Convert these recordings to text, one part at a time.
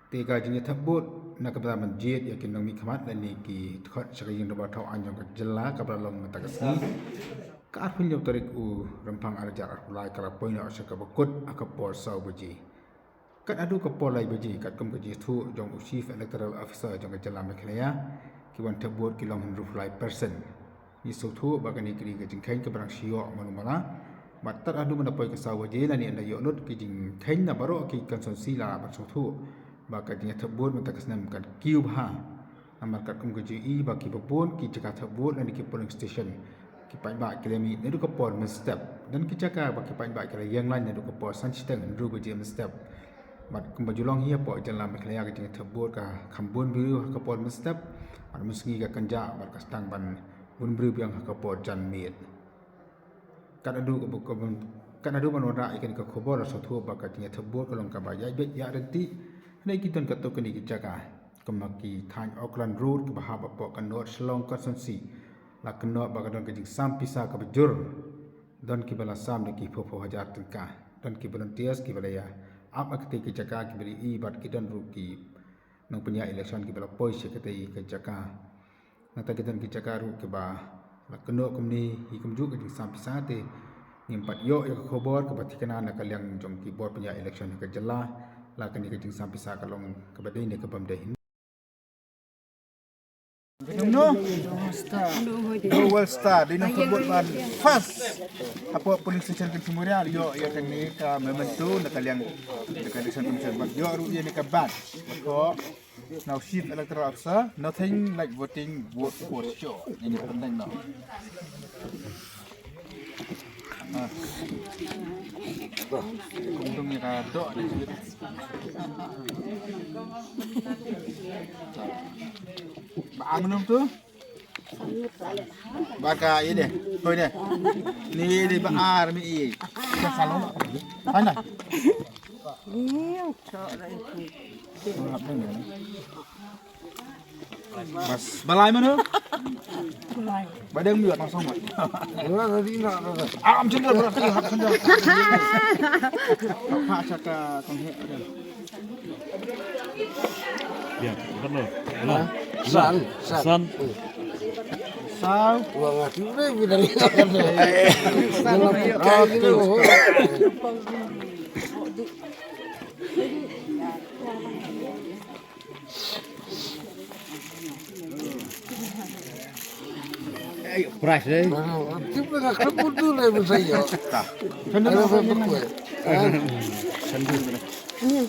Tiga jenis tersebut nak kepada masjid yakin dong mikmat dan niki khot sekali yang dapat tahu anjong ke jela kepada long mata kesini ka pun jom tarik rempang arjar mulai kala poin nak seka bekut akapor sau beji kat adu kapor lai beji kat kum keji tu jong chief electoral officer jong ke jela mekhaya kiwan tersebut kilong 100% ni sutu bagani kiri ke jingkain ke barang sio manumala matar adu menapoi ke sau beji dan ni anda yonut ke jingkain na baru ki konsumsi la bar sutu baka jenis tersebut minta kesenam kan kiub ha amar kat kum keji baki pepun ki cakap tersebut dan di polling station ki pai ba kilemi ne du kapor mestep dan ki cakap baki pai ba kala yang lain ne du kapor san chiteng ru beji mestep mat kum bajulong hia po jalan meklaya ke jenis tersebut ka khambun biru kapor mestep ar musngi ka kanja bar kastang ban bun biru yang kapor jan mit kan adu kan adu manora ikan ka khobor sotu baka jenis tersebut kolong ka ba ya bet ya rentiในกิจการตัวกันอีกจักรกำลังกีทางออกลันรูดกับหาบปอกันโนดฉลองกันสันสีหลักกันโนดบางกันกันจิงซ้ำพิซากับจุรดอนกิบลาซ้ำในกีพอหาตึงกาดอนกิบลันเทียสกิบลายาอัพอักติกิจการกิบลีอีบัดกิดันรูกีนังปัญญาอิเล็กชันกิบลาปอยเชกติกิจการนักตะกิดันกิจการรูกิบาหลักกันโนดกุมนี้ฮิกุมจุกับจิงซ้ำพิซาเตนิมปัดโยยกับขบวนกับปฏิกินานักเลี้ยงจงกีบอร์ปัญญาอิเล็กชันกับจลาlakan ni kecing sampai sa kalong kepada ini ke pemdeh no well star di nak buat ban fast apa polling station ke timurnya yo ya kan ni ka memento nak kalian dekat station ban yo ru ni ka ban ko now chief electoral officer nothing like voting vote for sure ini penting no untungnya kado di sini. Bang menung tu? Baka ini deh, kau ini. Ni di baar mi. Kita salon. Mana? Iya, cak lagi. Mas balai mana? Balai. Badang biar langsung mat. Tadi nak. Am cendol berarti hak cendol. Pak cakap konghe ada. Ya, benar. San. Sal. Wah, ngati ni dari kan. Price deh. Tiba nak kebut tu lah saya. Cendol apa ni? Cendol.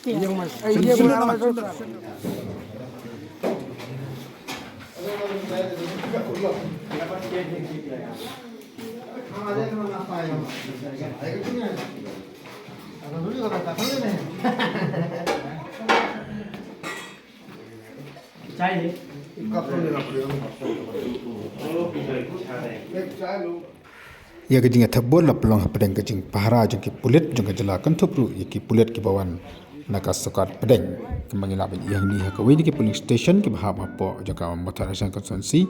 Yang mas. Iya mas. Cai. Ya kejing terbol la pelong pedeng kejing pahara jong ki pulit jong jela kan thupru ya ki pulit ki bawan naka sokat pedeng kemangila ben yang ni ha kawi ki polling station ki bahab apo jong ka motor asan konsensi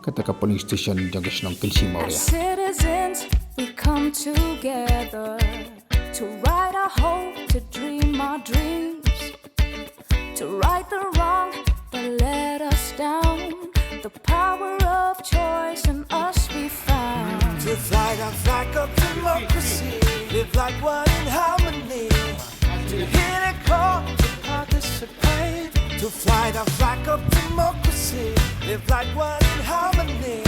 kata ka polling station jong snong kilsi mauria citizens we come together to write our hope to dream our dreams to right the wrong that let us down the power of choice in us we found to fly the flag of democracy, live like one in harmony, to hear the call to participate, to fly the flag of democracy, live like one in harmony,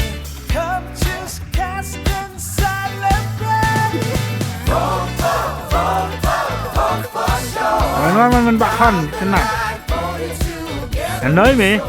come just cast and celebrate. Vote for sure. Nó bạc hòn cái này. Anh nói mi.